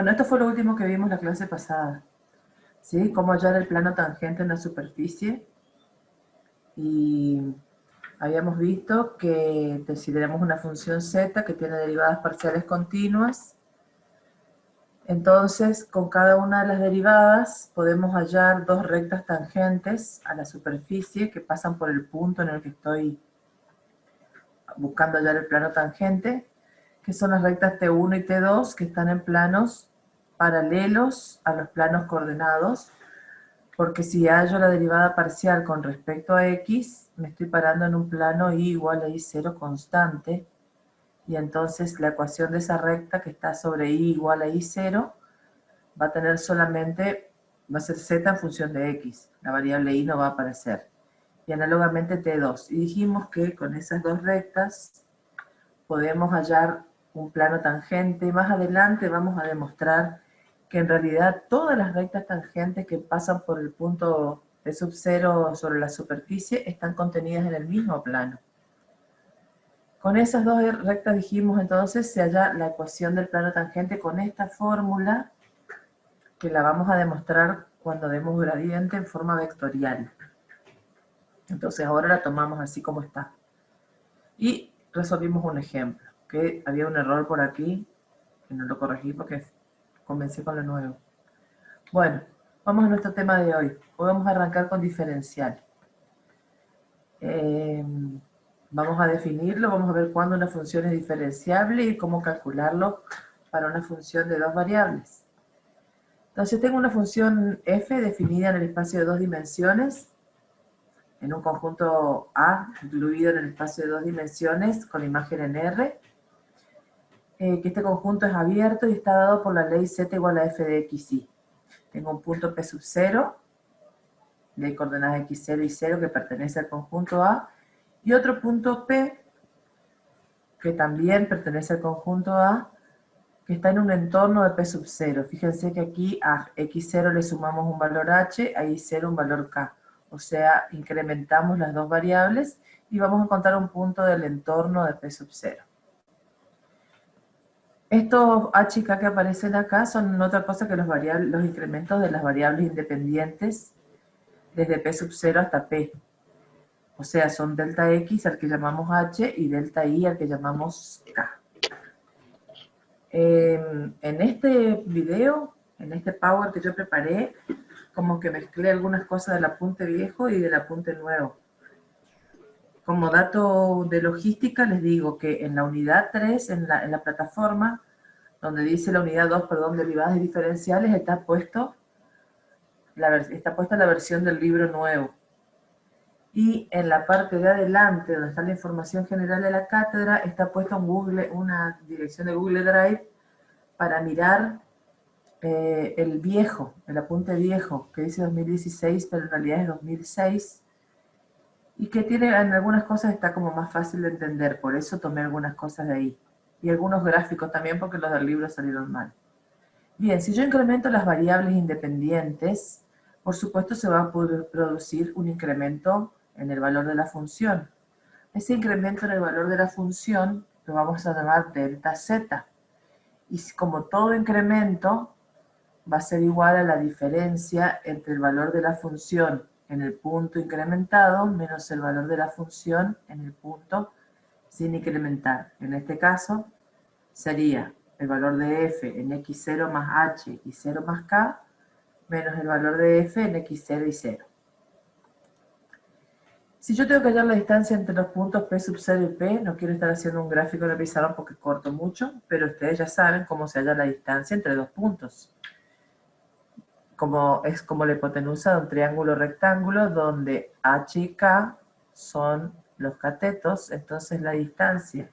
Bueno, esto fue lo último que vimos la clase pasada, ¿sí? Cómo hallar el plano tangente en la superficie. Y habíamos visto que si tenemos una función z que tiene derivadas parciales continuas, entonces con cada una de las derivadas podemos hallar dos rectas tangentes a la superficie que pasan por el punto en el que estoy buscando hallar el plano tangente, que son las rectas T1 y T2 que están en planos paralelos a los planos coordenados, porque si hallo la derivada parcial con respecto a x, me estoy parando en un plano y igual a y0 constante, y entonces la ecuación de esa recta que está sobre y igual a y0 va a tener solamente, va a ser z en función de x, la variable y no va a aparecer. Y análogamente T2. Y dijimos que con esas dos rectas podemos hallar un plano tangente. Más adelante vamos a demostrar que en realidad todas las rectas tangentes que pasan por el punto P sub 0 sobre la superficie están contenidas en el mismo plano. Con esas dos rectas dijimos entonces se halla la ecuación del plano tangente con esta fórmula que la vamos a demostrar cuando demos gradiente en forma vectorial. Entonces ahora la tomamos así como está. Y resolvimos un ejemplo, que había un error por aquí, que no lo corregí porque comencé con lo nuevo. Bueno, vamos a nuestro tema de hoy. Hoy vamos a arrancar con diferencial. Vamos a definirlo, vamos a ver cuándo una función es diferenciable y cómo calcularlo para una función de dos variables. Entonces tengo una función f definida en el espacio de dos dimensiones, en un conjunto A incluido en el espacio de dos dimensiones con imagen en R, que este conjunto es abierto y está dado por la ley z igual a f de x, y. Tengo un punto P sub 0, de coordenadas x0 y 0 que pertenece al conjunto A, y otro punto P que también pertenece al conjunto A, que está en un entorno de P sub 0. Fíjense que aquí a x0 le sumamos un valor h, a y0 un valor k. O sea, incrementamos las dos variables y vamos a encontrar un punto del entorno de P sub 0. Estos h y k que aparecen acá son otra cosa que los incrementos de las variables independientes desde P sub 0 hasta P. O sea, son delta x al que llamamos h y delta y al que llamamos k. En este video, en este Power que yo preparé, como que mezclé algunas cosas del apunte viejo y del apunte nuevo. Como dato de logística les digo que en la unidad 3, en la plataforma, donde dice la unidad 2, perdón, derivadas y diferenciales, está puesta la versión del libro nuevo. Y en la parte de adelante, donde está la información general de la cátedra, está puesta una dirección de Google Drive para mirar el apunte viejo, que dice 2016, pero en realidad es 2006, y que tiene en algunas cosas está como más fácil de entender, por eso tomé algunas cosas de ahí. Y algunos gráficos también, porque los del libro salieron mal. Bien, si yo incremento las variables independientes, por supuesto se va a poder producir un incremento en el valor de la función. Ese incremento en el valor de la función lo vamos a llamar delta z. Y como todo incremento va a ser igual a la diferencia entre el valor de la función en el punto incrementado menos el valor de la función en el punto sin incrementar. En este caso sería el valor de f en x0 más h y 0 más k menos el valor de f en x0 y 0. Si yo tengo que hallar la distancia entre los puntos P sub 0 y P, no quiero estar haciendo un gráfico en el pizarrón porque corto mucho, pero ustedes ya saben cómo se halla la distancia entre dos puntos. Es como la hipotenusa de un triángulo rectángulo donde h y k son los catetos, entonces la distancia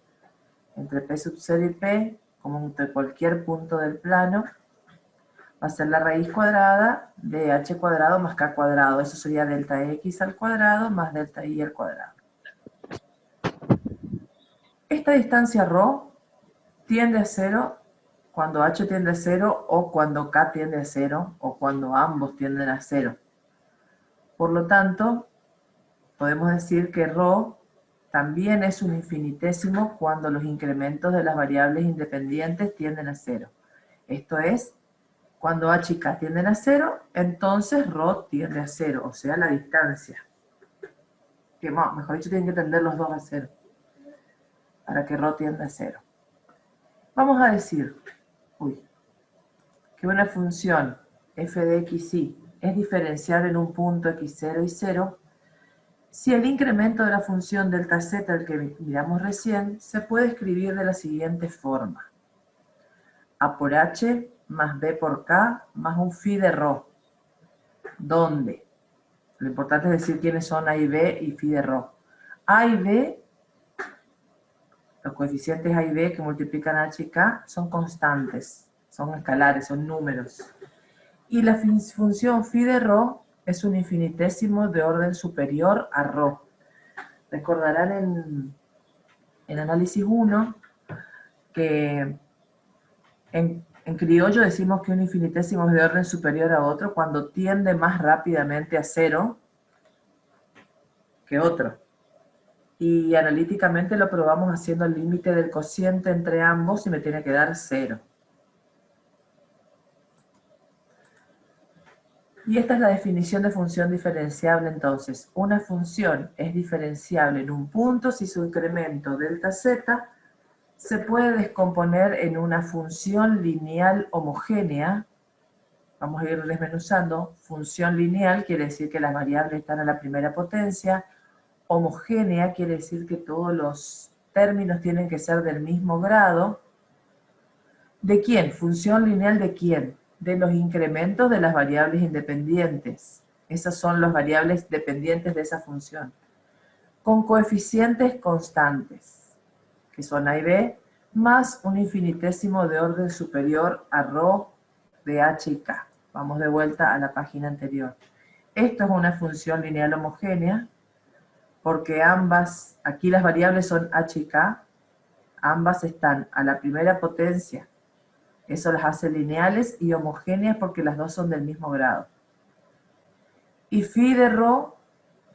entre P sub 0 y P, como entre cualquier punto del plano, va a ser la raíz cuadrada de h cuadrado más k cuadrado. Eso sería delta x al cuadrado más delta y al cuadrado. Esta distancia ρ tiende a 0 cuando h tiende a 0 o cuando k tiende a 0 o cuando ambos tienden a 0. Por lo tanto, podemos decir que ρ también es un infinitésimo cuando los incrementos de las variables independientes tienden a 0. Esto es, Cuando h y k tienden a 0, entonces ρ tiende a 0, o sea, la distancia. Que, mejor dicho, tienen que tender los dos a 0, para que ρ tienda a 0. Vamos a decir, que una función f de xy es diferenciable en un punto x0 y 0, si el incremento de la función delta z, el que miramos recién, se puede escribir de la siguiente forma. A por h más b por k más un phi de ρ, donde lo importante es decir quiénes son a y b y phi de ρ. A y b, los coeficientes a y b que multiplican h y k, son constantes, son escalares, son números. Y la función phi de ρ es un infinitésimo de orden superior a ρ. Recordarán en análisis 1 que en criollo decimos que un infinitésimo es de orden superior a otro cuando tiende más rápidamente a 0 que otro. Y analíticamente lo probamos haciendo el límite del cociente entre ambos y me tiene que dar 0. Y esta es la definición de función diferenciable entonces. Una función es diferenciable en un punto si su incremento delta z se puede descomponer en una función lineal homogénea. Vamos a ir desmenuzando. Función lineal quiere decir que las variables están a la primera potencia. Homogénea quiere decir que todos los términos tienen que ser del mismo grado. ¿De quién? Función lineal ¿de quién? De los incrementos de las variables independientes. Esas son las variables dependientes de esa función. Con coeficientes constantes, que son a y b, más un infinitésimo de orden superior a ρ de h y k. Vamos de vuelta a la página anterior. Esto es una función lineal homogénea, porque ambas, aquí las variables son h y k, ambas están a la primera potencia. Eso las hace lineales y homogéneas porque las dos son del mismo grado. Y phi de ρ,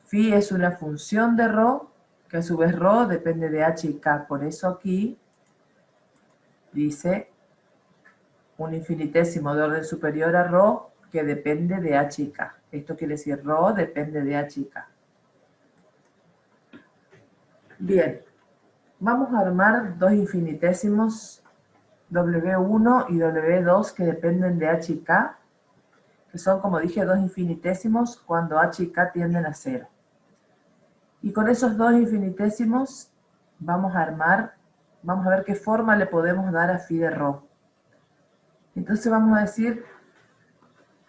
phi es una función de ρ, que a su vez ρ depende de h y k. Por eso aquí dice un infinitésimo de orden superior a ρ que depende de h y k. Esto quiere decir ρ depende de h y k. Bien, vamos a armar dos infinitésimos W1 y W2 que dependen de h y k, que son, como dije, dos infinitesimos cuando h y k tienden a 0. Y con esos dos infinitésimos vamos a armar, vamos a ver qué forma le podemos dar a phi de ρ. Entonces vamos a decir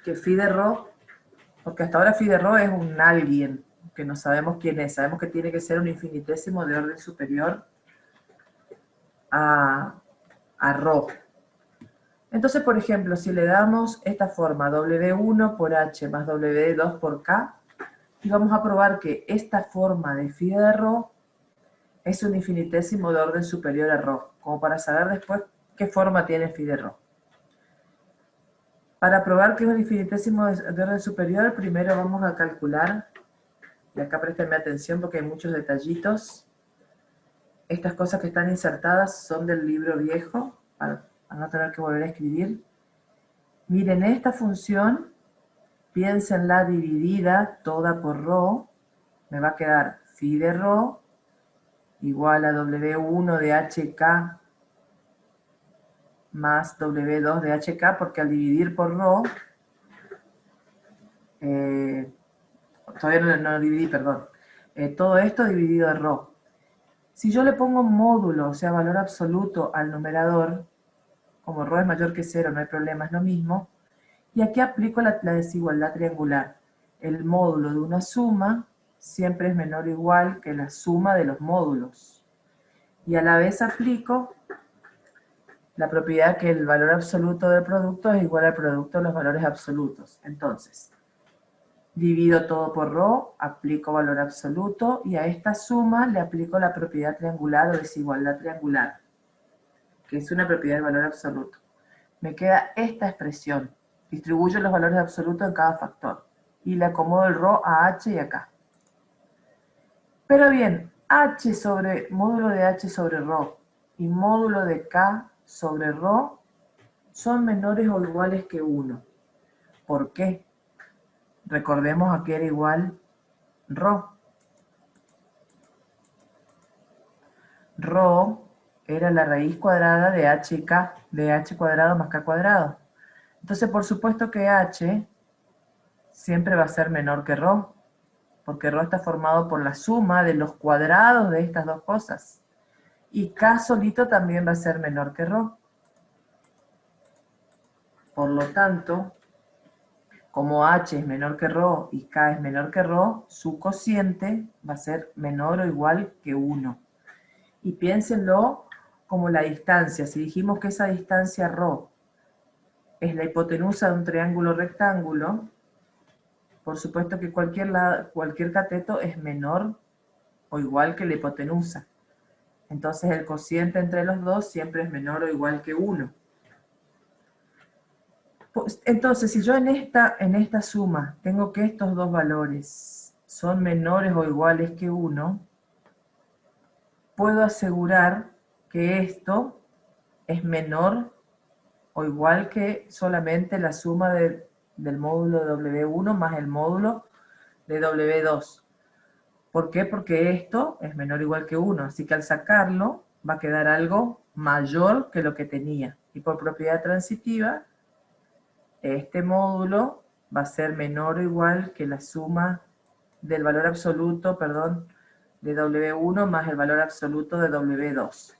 que phi de ρ, porque hasta ahora phi de ρ es un alguien, que no sabemos quién es, sabemos que tiene que ser un infinitésimo de orden superior a ρ. Entonces, por ejemplo, si le damos esta forma, W1 por H más W2 por K, y vamos a probar que esta forma de phi de ρ es un infinitésimo de orden superior a ρ, como para saber después qué forma tiene phi de ρ. Para probar que es un infinitésimo de orden superior, primero vamos a calcular, y acá préstenme atención porque hay muchos detallitos. Estas cosas que están insertadas son del libro viejo, para no tener que volver a escribir. Miren, esta función, piénsenla dividida toda por ρ, me va a quedar phi de ρ igual a W1 de HK más W2 de HK, porque al dividir por ρ, todavía no dividí, perdón, todo esto dividido en ρ. Si yo le pongo módulo, o sea, valor absoluto al numerador, como ρ es mayor que 0, no hay problema, es lo mismo. Y aquí aplico la desigualdad triangular. El módulo de una suma siempre es menor o igual que la suma de los módulos. Y a la vez aplico la propiedad que el valor absoluto del producto es igual al producto de los valores absolutos. Entonces, divido todo por ρ, aplico valor absoluto, y a esta suma le aplico la propiedad triangular o desigualdad triangular, que es una propiedad del valor absoluto. Me queda esta expresión. Distribuyo los valores absolutos en cada factor. Y le acomodo el ρ a h y acá. Pero bien, h sobre módulo de h sobre ρ y módulo de k sobre ρ son menores o iguales que 1. ¿Por qué? Recordemos a que era igual ρ. Ρ era la raíz cuadrada de h y k, de h cuadrado más k cuadrado. Entonces, por supuesto que h siempre va a ser menor que ρ, porque ρ está formado por la suma de los cuadrados de estas dos cosas. Y k solito también va a ser menor que ρ. Por lo tanto, como h es menor que ρ y k es menor que ρ, su cociente va a ser menor o igual que 1. Y piénsenlo como la distancia. Si dijimos que esa distancia ρ es la hipotenusa de un triángulo rectángulo, por supuesto que cualquier cateto es menor o igual que la hipotenusa. Entonces el cociente entre los dos siempre es menor o igual que 1. Entonces, si yo en esta suma tengo que estos dos valores son menores o iguales que 1, puedo asegurar que esto es menor o igual que solamente la suma del módulo de W1 más el módulo de W2. ¿Por qué? Porque esto es menor o igual que 1, así que al sacarlo va a quedar algo mayor que lo que tenía. Y por propiedad transitiva, este módulo va a ser menor o igual que la suma del valor absoluto, de W1 más el valor absoluto de W2.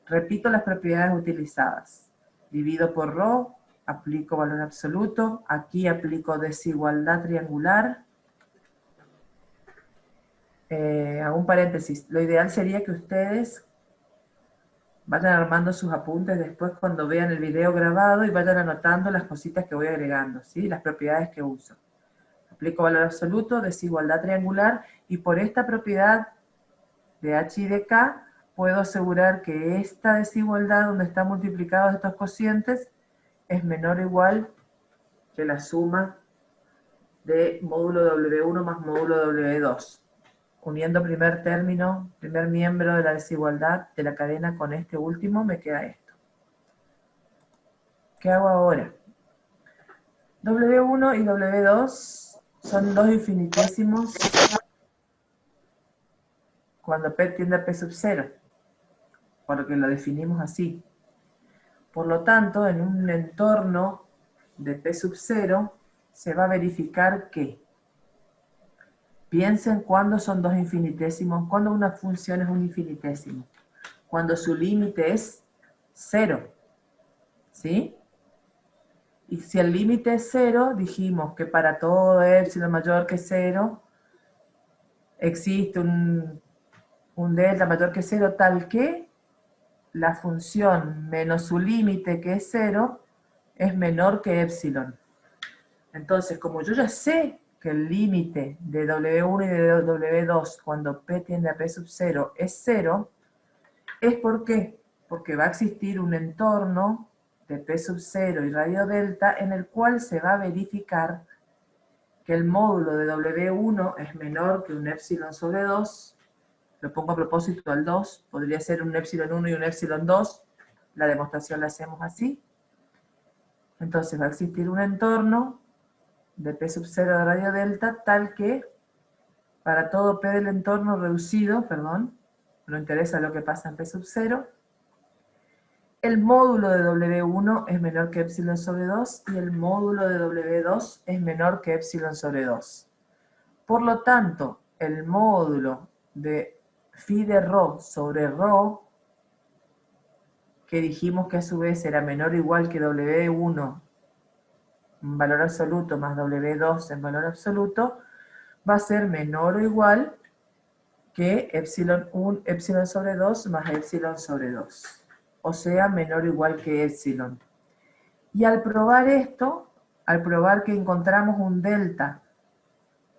Repito las propiedades utilizadas. Divido por ρ, aplico valor absoluto, aquí aplico desigualdad triangular. Hago un paréntesis. Lo ideal sería que ustedes vayan armando sus apuntes después cuando vean el video grabado y vayan anotando las cositas que voy agregando, ¿sí? Las propiedades que uso. Aplico valor absoluto, desigualdad triangular, y por esta propiedad de h y de k, puedo asegurar que esta desigualdad donde están multiplicados estos cocientes es menor o igual que la suma de módulo W1 más módulo W2. Uniendo primer miembro de la desigualdad de la cadena con este último, me queda esto. ¿Qué hago ahora? W1 y W2 son dos infinitésimos cuando P tiende a P sub 0, porque lo definimos así. Por lo tanto, en un entorno de P sub 0, se va a verificar que, piensen cuándo son dos infinitesimos, cuándo una función es un infinitésimo. Cuando su límite es 0, ¿sí? Y si el límite es 0, dijimos que para todo epsilon mayor que 0, existe un delta mayor que 0 tal que la función menos su límite que es 0 es menor que epsilon. Entonces, como yo ya sé que el límite de W1 y de W2 cuando P tiende a P sub 0 es 0, ¿es por qué? Porque va a existir un entorno de P sub 0 y radio delta en el cual se va a verificar que el módulo de W1 es menor que un epsilon sobre 2, lo pongo a propósito al 2, podría ser un epsilon 1 y un epsilon 2, la demostración la hacemos así. Entonces va a existir un entorno de P sub 0 de radio delta tal que para todo P del entorno reducido, no interesa lo que pasa en P sub 0, el módulo de W1 es menor que epsilon sobre 2 y el módulo de W2 es menor que epsilon sobre 2. Por lo tanto, el módulo de phi de ρ sobre ρ, que dijimos que a su vez era menor o igual que W1 en valor absoluto más W2 en valor absoluto, va a ser menor o igual que epsilon sobre 2 más epsilon sobre 2. O sea, menor o igual que epsilon. Y al probar esto, al probar que encontramos un delta,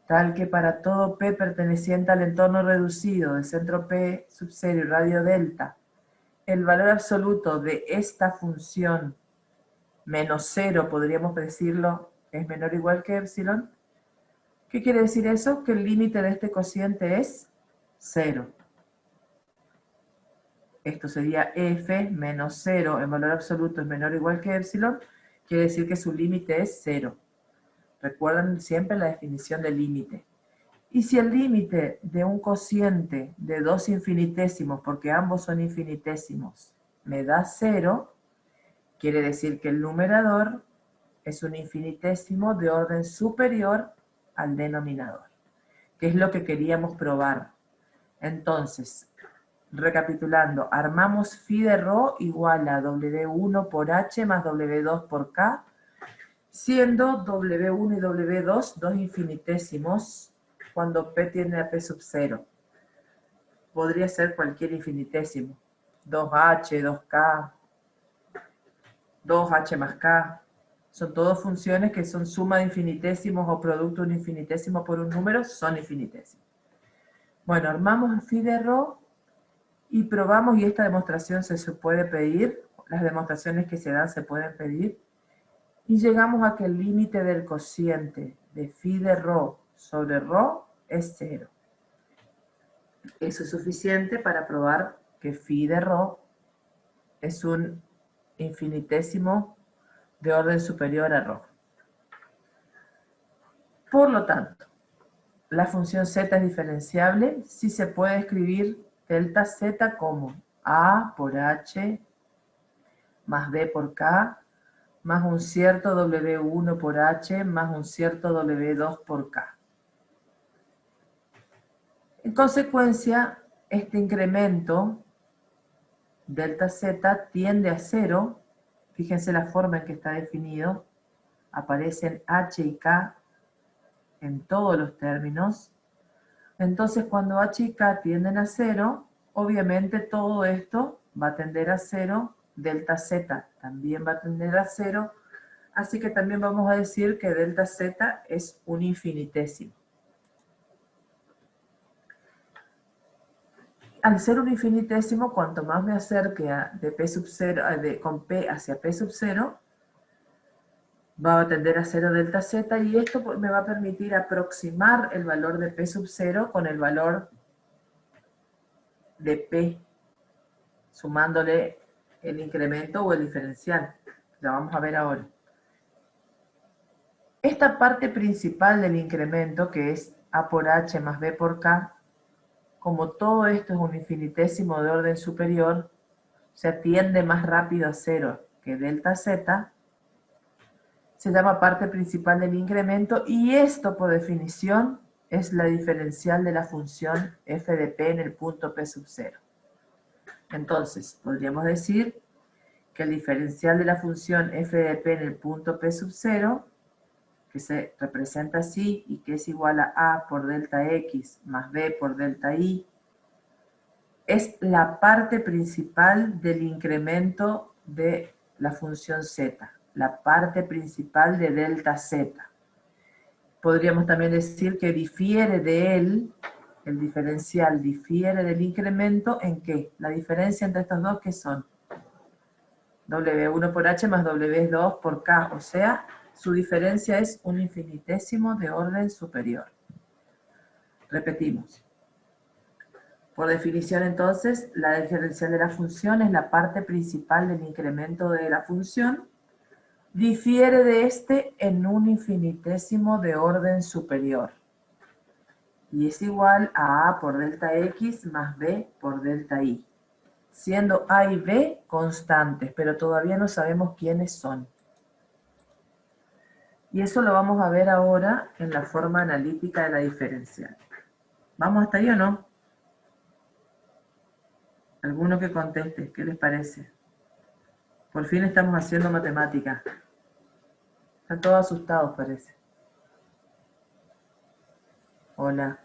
tal que para todo P perteneciente al entorno reducido de centro P sub 0 y radio delta, el valor absoluto de esta función menos 0, podríamos decirlo, es menor o igual que epsilon. ¿Qué quiere decir eso? Que el límite de este cociente es 0. esto sería f menos 0 en valor absoluto es menor o igual que epsilon, quiere decir que su límite es 0. Recuerden siempre la definición del límite. Y si el límite de un cociente de 2 infinitesimos, porque ambos son infinitesimos, me da 0, quiere decir que el numerador es un infinitésimo de orden superior al denominador, que es lo que queríamos probar. Entonces, recapitulando, armamos phi de rho igual a W1 por H más W2 por K, siendo W1 y W2 dos infinitésimos cuando P tiende a P sub 0. Podría ser cualquier infinitésimo. 2H, 2K, 2H más K. Son todas funciones que son suma de infinitésimos o producto de un infinitésimo por un número, son infinitésimos. Bueno, armamos phi de rho y probamos, y esta demostración se puede pedir, las demostraciones que se dan se pueden pedir, y llegamos a que el límite del cociente de phi de rho sobre rho es 0. Eso es suficiente para probar que phi de rho es un infinitésimo de orden superior a rho. Por lo tanto, la función z es diferenciable si se puede escribir delta z como a por h más b por k más un cierto W1 por H más un cierto W2 por K. En consecuencia, este incremento, delta Z, tiende a 0. Fíjense la forma en que está definido. Aparecen H y K en todos los términos. Entonces, cuando H y K tienden a 0, obviamente todo esto va a tender a 0. Delta Z también va a tender a 0. Así que también vamos a decir que delta Z es un infinitésimo. Al ser un infinitésimo, cuanto más me acerque de P sub 0, con P hacia P sub 0, va a tender a 0 delta Z, y esto me va a permitir aproximar el valor de P sub 0 con el valor de P, sumándole el incremento o el diferencial. Lo vamos a ver ahora. Esta parte principal del incremento, que es A por H más B por K, como todo esto es un infinitésimo de orden superior, se tiende más rápido a 0 que delta Z, se llama parte principal del incremento, y esto por definición es la diferencial de la función f de p en el punto P sub 0. Entonces, podríamos decir que el diferencial de la función f de p en el punto P sub 0, que se representa así y que es igual a por delta x más b por delta y, es la parte principal del incremento de la función z, la parte principal de delta z. Podríamos también decir que difiere de él, el diferencial difiere del incremento en qué. La diferencia entre estos dos, ¿qué son? W1 por H más W2 por K, o sea, su diferencia es un infinitésimo de orden superior. Repetimos. Por definición, entonces, la diferencial de la función es la parte principal del incremento de la función. Difiere de este en un infinitésimo de orden superior. Y es igual a A por delta X más B por delta Y. Siendo A y B constantes, pero todavía no sabemos quiénes son. Y eso lo vamos a ver ahora en la forma analítica de la diferencial. ¿Vamos hasta ahí o no? ¿Alguno que conteste? ¿Qué les parece? Por fin estamos haciendo matemática. Están todos asustados, parece. Hola.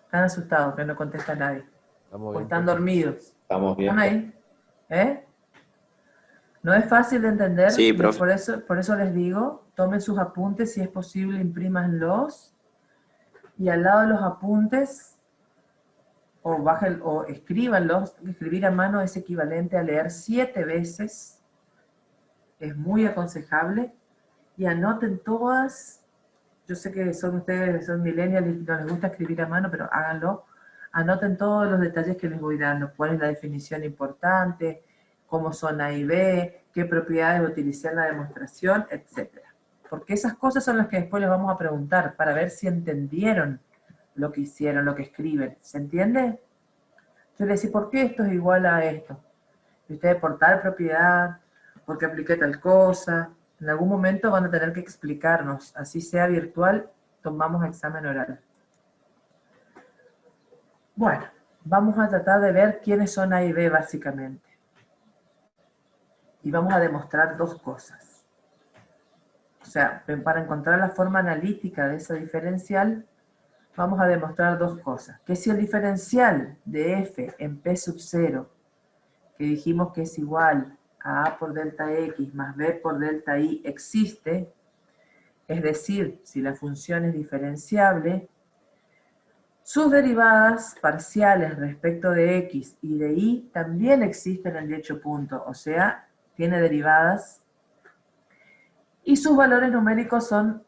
Están asustados, que no contesta nadie. Estamos O bien, están profe. dormidos. Estamos bien. ¿Están ahí? ¿Eh? No es fácil de entender. Sí, profe. Por eso les digo, tomen sus apuntes, si es posible, imprímanlos. Y al lado de los apuntes, o escríbanlos. Escribir a mano es equivalente a leer 7 veces. Es muy aconsejable. Y anoten todas. Yo sé que son ustedes, son millennials y no les gusta escribir a mano, pero háganlo. Anoten todos los detalles que les voy dando, cuál es la definición importante, cómo son A y B, qué propiedades utilicé en la demostración, etc. Porque esas cosas son las que después les vamos a preguntar para ver si entendieron lo que hicieron, lo que escriben. ¿Se entiende? Yo les decía, ¿por qué esto es igual a esto? Y ustedes por tal propiedad, porque apliqué tal cosa. En algún momento van a tener que explicarnos, así sea virtual, tomamos examen oral. Bueno, vamos a tratar de ver quiénes son A y B básicamente. Y vamos a demostrar dos cosas. O sea, para encontrar la forma analítica de esa diferencial, vamos a demostrar dos cosas. Que si el diferencial de f en p sub 0, que dijimos que es igual a a por delta x más b por delta y, existe, es decir, si la función es diferenciable, sus derivadas parciales respecto de x y de y también existen en dicho punto, o sea, tiene derivadas, y sus valores numéricos son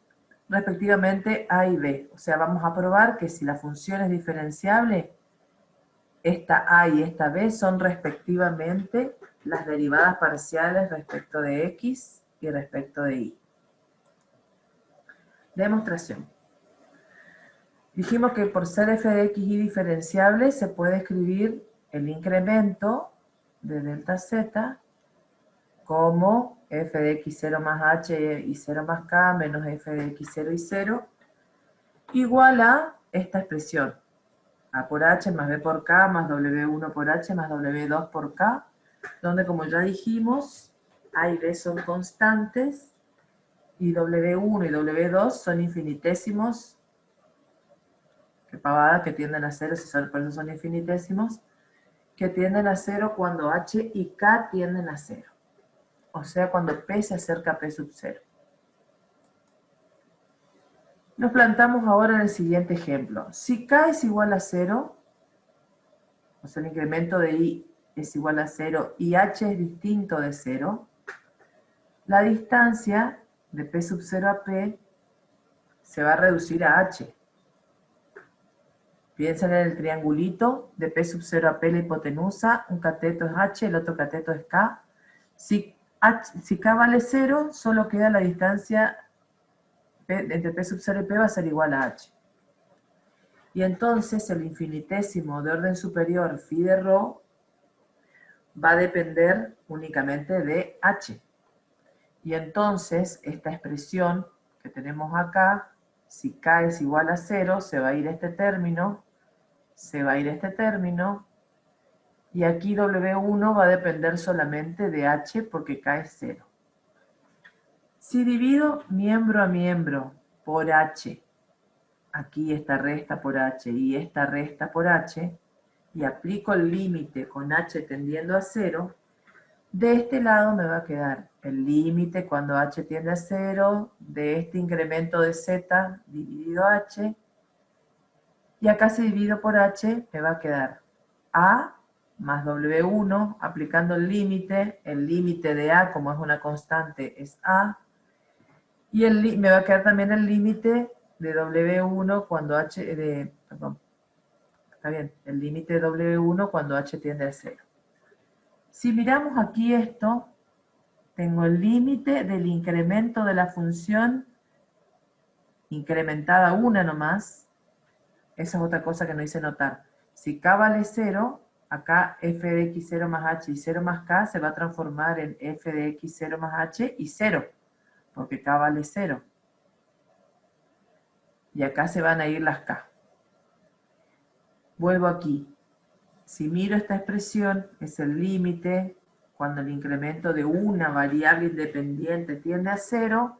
respectivamente a y b. O sea, vamos a probar que si la función es diferenciable, esta a y esta b son respectivamente las derivadas parciales respecto de x y respecto de y. Demostración. Dijimos que por ser f de x y diferenciable se puede escribir el incremento de delta z como f de x0 más h y 0 más k menos f de x0 y 0 igual a esta expresión, a por h más b por k más w1 por h más w2 por k, donde como ya dijimos, a y b son constantes y w1 y w2 son infinitésimos, que pavada, que tienden a 0, por eso son infinitésimos, que tienden a 0 cuando h y k tienden a 0. O sea, cuando p se acerca a p sub 0. Nos plantamos ahora en el siguiente ejemplo. Si k es igual a 0, o sea, el incremento de y es igual a 0 y h es distinto de 0, la distancia de p sub 0 a p se va a reducir a h. Piensen en el triangulito de p sub 0 a p la hipotenusa, un cateto es h, el otro cateto es k. Si k vale 0, solo queda la distancia entre p sub 0 y p va a ser igual a h. Y entonces el infinitésimo de orden superior phi de rho va a depender únicamente de h. Y entonces esta expresión que tenemos acá, si k es igual a 0, se va a ir este término, se va a ir este término, y aquí W1 va a depender solamente de h porque k es 0. Si divido miembro a miembro por h, aquí esta resta por h y esta resta por h, y aplico el límite con h tendiendo a 0, de este lado me va a quedar el límite cuando h tiende a 0 de este incremento de z dividido h, y acá si divido por h me va a quedar a más w1, aplicando el límite de a, como es una constante, es a, y me va a quedar también el límite de w1 cuando h, está bien, el límite de w1 cuando h tiende a 0. Si miramos aquí esto, tengo el límite del incremento de la función incrementada una nomás. Esa es otra cosa que no hice notar. Si k vale 0, acá f de x0 más h y 0 más k se va a transformar en f de x0 más h y 0, porque k vale 0. Y acá se van a ir las k. Vuelvo aquí. Si miro esta expresión, es el límite cuando el incremento de una variable independiente tiende a 0,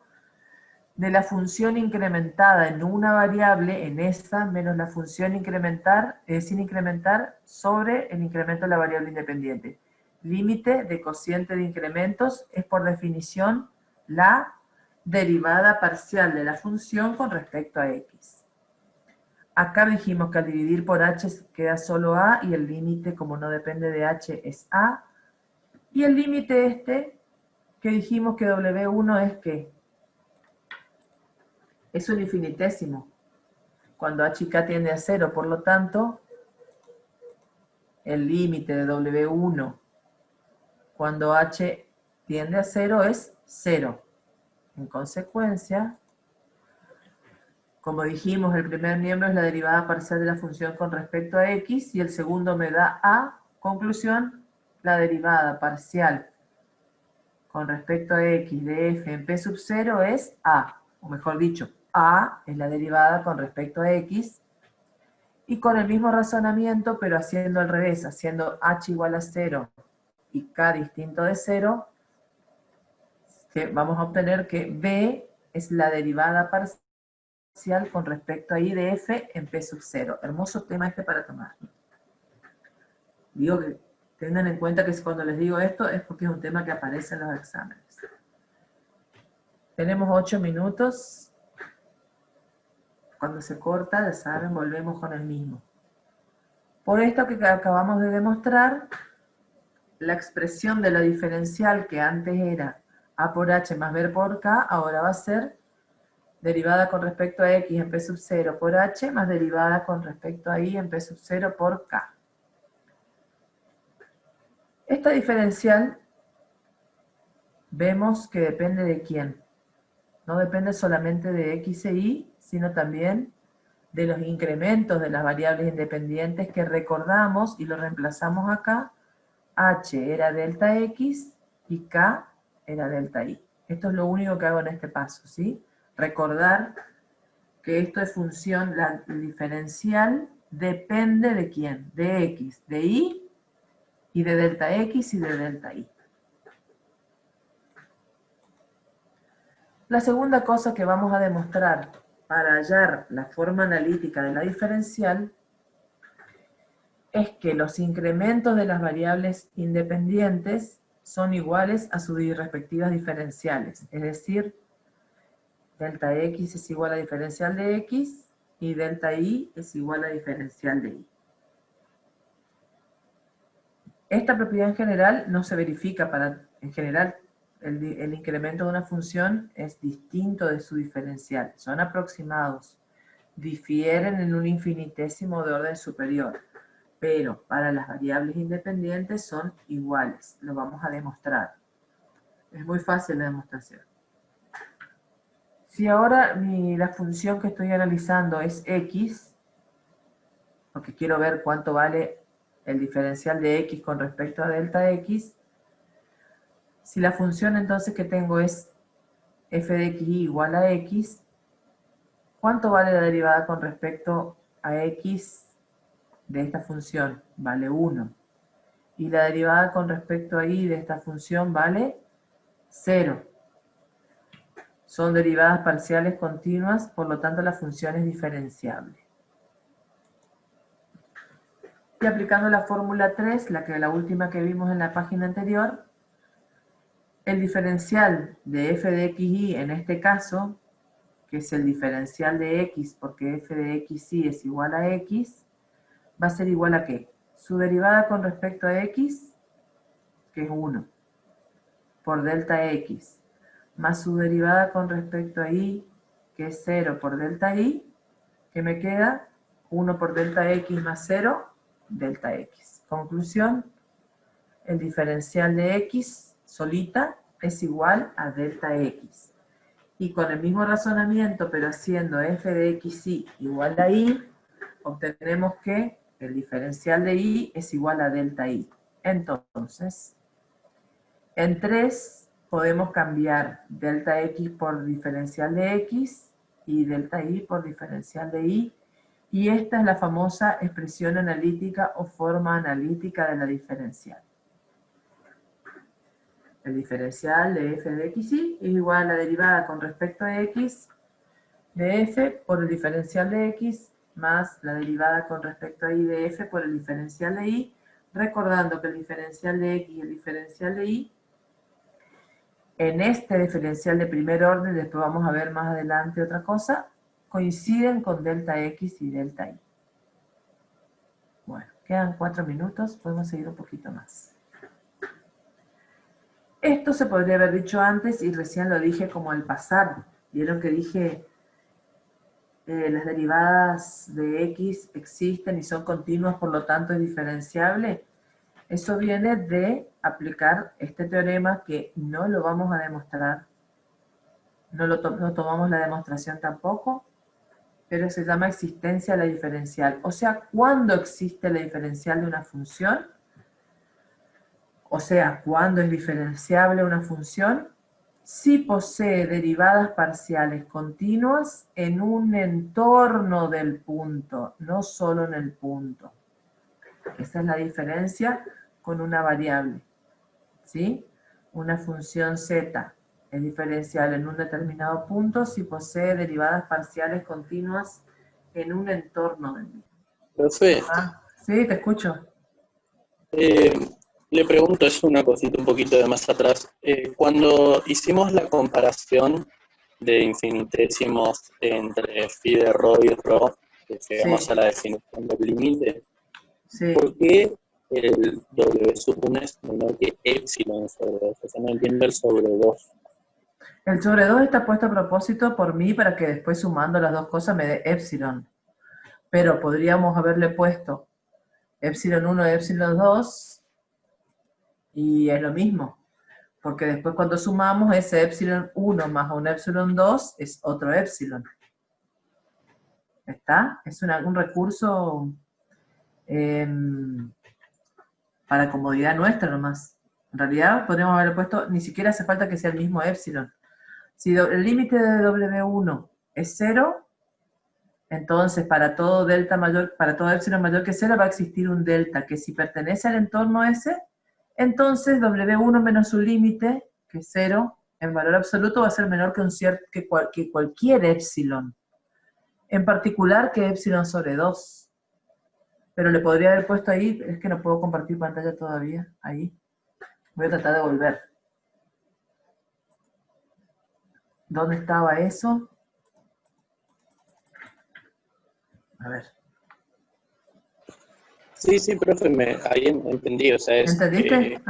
de la función incrementada en una variable, en esa, menos la función sin incrementar, sobre el incremento de la variable independiente. Límite de cociente de incrementos es por definición la derivada parcial de la función con respecto a x. Acá dijimos que al dividir por h queda solo a, y el límite, como no depende de h, es a. Y el límite este, que dijimos que w1 es ¿qué? Es un infinitésimo, cuando h y k tiende a 0, por lo tanto, el límite de W1 cuando h tiende a 0 es 0. En consecuencia, como dijimos, el primer miembro es la derivada parcial de la función con respecto a x, y el segundo me da a. Conclusión, la derivada parcial con respecto a x de f en p sub 0 es a. O mejor dicho, a es la derivada con respecto a x, y con el mismo razonamiento, pero haciendo al revés, haciendo h igual a 0 y k distinto de 0, que vamos a obtener que b es la derivada parcial con respecto a i de f en p sub 0. Hermoso tema este para tomar. Digo que tengan en cuenta que cuando les digo esto es porque es un tema que aparece en los exámenes. Tenemos 8 minutos. Cuando se corta, ya saben, volvemos con el mismo. Por esto que acabamos de demostrar, la expresión de la diferencial que antes era a por h más b por k, ahora va a ser derivada con respecto a x en p sub 0 por h más derivada con respecto a i en p sub 0 por k. Esta diferencial vemos que depende de quién. No depende solamente de x e y, sino también de los incrementos de las variables independientes que recordamos y lo reemplazamos acá. H era delta x y k era delta y. Esto es lo único que hago en este paso, ¿sí? Recordar que esto es función, la diferencial depende de quién, de x, de y de delta x y de delta y. La segunda cosa que vamos a demostrar para hallar la forma analítica de la diferencial es que los incrementos de las variables independientes son iguales a sus respectivas diferenciales. Es decir, delta x es igual a diferencial de x y delta y es igual a diferencial de y. Esta propiedad en general no se verifica para, en general, el incremento de una función es distinto de su diferencial. Son aproximados, difieren en un infinitésimo de orden superior, pero para las variables independientes son iguales. Lo vamos a demostrar. Es muy fácil la demostración. Si ahora la función que estoy analizando es x, porque quiero ver cuánto vale el diferencial de x con respecto a delta x, si la función entonces que tengo es f de x igual a x, ¿cuánto vale la derivada con respecto a x de esta función? Vale 1. Y la derivada con respecto a y de esta función vale 0. Son derivadas parciales continuas, por lo tanto la función es diferenciable. Y aplicando la fórmula 3, la última que vimos en la página anterior, el diferencial de f de xy en este caso, que es el diferencial de x porque f de xy es igual a x, va a ser igual a ¿qué? Su derivada con respecto a x, que es 1, por delta x, más su derivada con respecto a y, que es 0 por delta y, que me queda 1 por delta x más 0, delta x. Conclusión, el diferencial de x solita es igual a delta x. Y con el mismo razonamiento, pero haciendo f de xy igual a y, obtenemos que el diferencial de y es igual a delta y. Entonces, en 3 podemos cambiar delta x por diferencial de x y delta y por diferencial de y. Y esta es la famosa expresión analítica o forma analítica de la diferencial. El diferencial de f de xy es igual a la derivada con respecto a x de f por el diferencial de x más la derivada con respecto a y de f por el diferencial de y, recordando que el diferencial de x y el diferencial de y, en este diferencial de primer orden, después vamos a ver más adelante otra cosa, coinciden con delta x y delta y. Bueno, quedan 4 minutos, podemos seguir un poquito más. Esto se podría haber dicho antes y recién lo dije como al pasar. Vieron que dije las derivadas de X existen y son continuas, por lo tanto es diferenciable, eso viene de aplicar este teorema que no lo vamos a demostrar, no tomamos la demostración tampoco, pero se llama existencia de la diferencial. O sea, ¿cuándo existe la diferencial de una función? O sea, ¿cuándo es diferenciable una función? Si posee derivadas parciales continuas en un entorno del punto, no solo en el punto. Esa es la diferencia con una variable, ¿sí? Una función z es diferenciable en un determinado punto si posee derivadas parciales continuas en un entorno del mismo. Profe, Sí, te escucho. le pregunto, es una cosita un poquito de más atrás. Cuando hicimos la comparación de infinitésimos entre phi de rho y rho, que llegamos Sí, a la definición del límite, sí. ¿por qué el W sub 1 es menor que epsilon sobre 2? O sea, no entiendo el sobre 2. El sobre 2 está puesto a propósito por mí para que después sumando las dos cosas me dé epsilon. Pero podríamos haberle puesto epsilon 1 y epsilon 2 y es lo mismo. Porque después cuando sumamos ese epsilon 1 más un epsilon 2 es otro epsilon. ¿Está? Es un recurso para comodidad nuestra nomás. En realidad podríamos haberle puesto, ni siquiera hace falta que sea el mismo epsilon. Si el límite de W1 es 0, entonces para todo delta mayor, para todo epsilon mayor que 0 va a existir un delta que si pertenece al entorno S, entonces W1 menos su límite, que es 0, en valor absoluto va a ser menor que cualquier epsilon. En particular que epsilon sobre 2. Pero le podría haber puesto ahí, es que no puedo compartir pantalla todavía, ahí. Voy a tratar de volver. ¿Dónde estaba eso? A ver. Sí, profe, ahí entendí, o sea, es ¿Entendiste?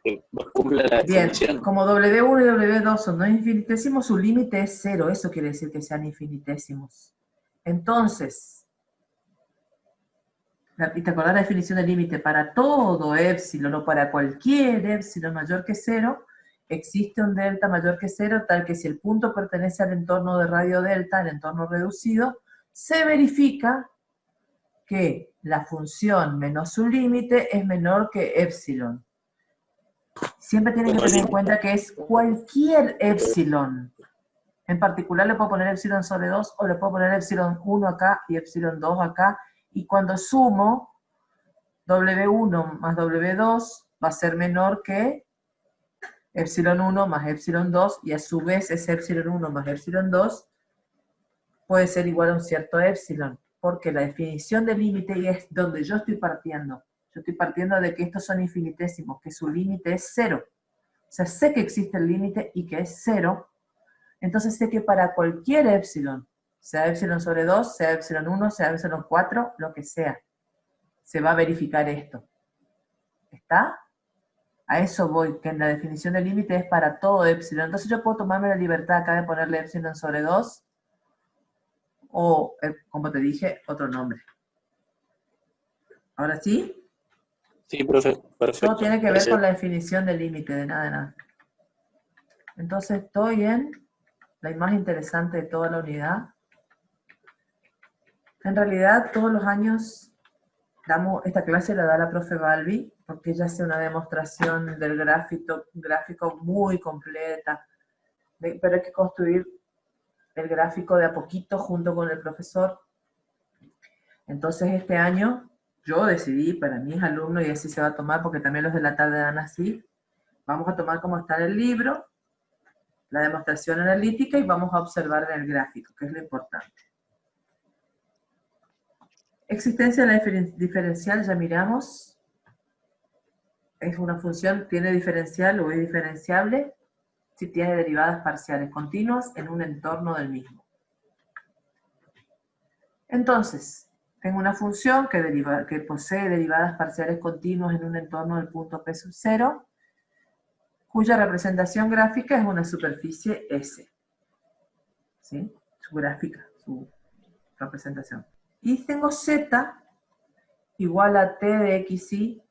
que cumpla la Bien, definición. como W1 y W2 son no infinitésimos, su límite es 0, eso quiere decir que sean infinitésimos. Entonces, ¿y te acordás la definición del límite? Para todo epsilon o para cualquier epsilon mayor que 0, existe un delta mayor que 0, tal que si el punto pertenece al entorno de radio delta, al entorno reducido, se verifica que la función menos su límite es menor que epsilon. Siempre tienen que tener en cuenta que es cualquier epsilon. En particular le puedo poner epsilon sobre 2 o le puedo poner epsilon 1 acá y epsilon 2 acá. Y cuando sumo, W1 más W2 va a ser menor que epsilon 1 más epsilon 2 y a su vez ese epsilon 1 más epsilon 2 puede ser igual a un cierto epsilon. Porque la definición de límite es donde yo estoy partiendo. Yo estoy partiendo de que estos son infinitésimos, que su límite es 0. O sea, sé que existe el límite y que es 0. Entonces sé que para cualquier epsilon, sea epsilon sobre 2, sea epsilon 1, sea epsilon 4, lo que sea, se va a verificar esto. ¿Está? A eso voy, que en la definición del límite es para todo epsilon. Entonces yo puedo tomarme la libertad acá de ponerle epsilon sobre 2 o, como te dije, otro nombre. ¿Ahora sí? Sí, profe, perfecto. Todo tiene que ver Gracias. con la definición del límite, de nada de nada. Entonces estoy en la imagen interesante de toda la unidad. En realidad, todos los años esta clase la da la profe Balbi, porque ella hace una demostración del gráfico muy completa, pero hay que construir el gráfico de a poquito junto con el profesor. Entonces este año yo decidí para mis alumnos, y así se va a tomar, porque también los de la tarde dan así, vamos a tomar como está en el libro, la demostración analítica, y vamos a observar en el gráfico, que es lo importante. Existencia de la diferencial, ya miramos. Es una función, tiene diferencial o es diferenciable si tiene derivadas parciales continuas en un entorno del mismo. Entonces, tengo una función que posee derivadas parciales continuas en un entorno del punto P sub 0, cuya representación gráfica es una superficie S. ¿Sí? gráfica, su representación. Y tengo z igual a t de xy,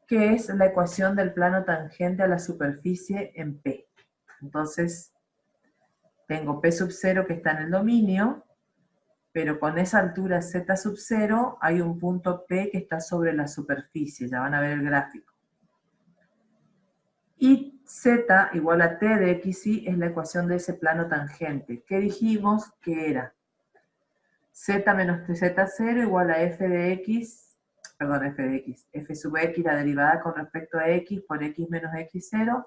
que es la ecuación del plano tangente a la superficie en P. Entonces, tengo P sub 0 que está en el dominio, pero con esa altura Z sub 0 hay un punto P que está sobre la superficie, ya van a ver el gráfico. Y Z igual a T de XY es la ecuación de ese plano tangente. ¿Qué dijimos que era? Z menos Z0 igual a F de X, perdón, F de X, F sub X, la derivada con respecto a X por X menos X0,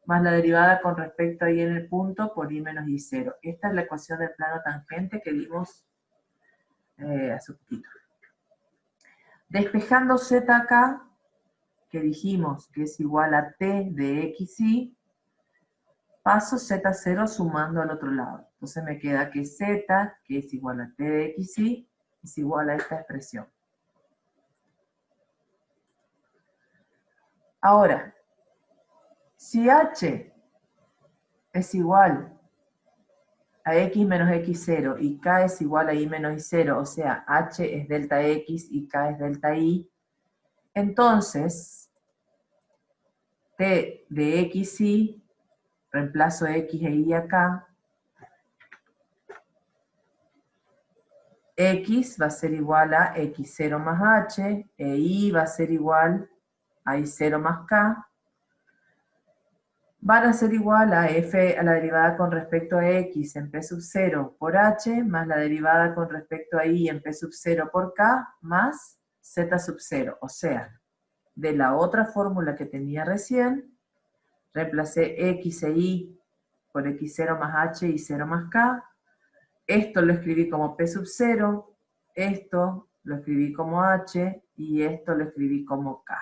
más la derivada con respecto a Y en el punto por Y menos Y0. Esta es la ecuación del plano tangente que vimos hace un poquito. Despejando Z acá, que dijimos que es igual a T de XY, paso Z0 sumando al otro lado. Entonces me queda que Z, que es igual a T de XY, es igual a esta expresión. Ahora, si H es igual a X menos X0 y K es igual a Y menos Y0, o sea, H es delta X y K es delta Y, entonces T de XY, reemplazo X e Y acá, X va a ser igual a X0 más H, e Y va a ser igual a Y0 más K, van a ser igual a F a la derivada con respecto a X en P sub 0 por H, más la derivada con respecto a Y en P sub 0 por K, más Z sub 0. O sea, de la otra fórmula que tenía recién, reemplacé X e Y por X0 más H y 0 más K. Esto lo escribí como P sub 0, esto lo escribí como H y esto lo escribí como K.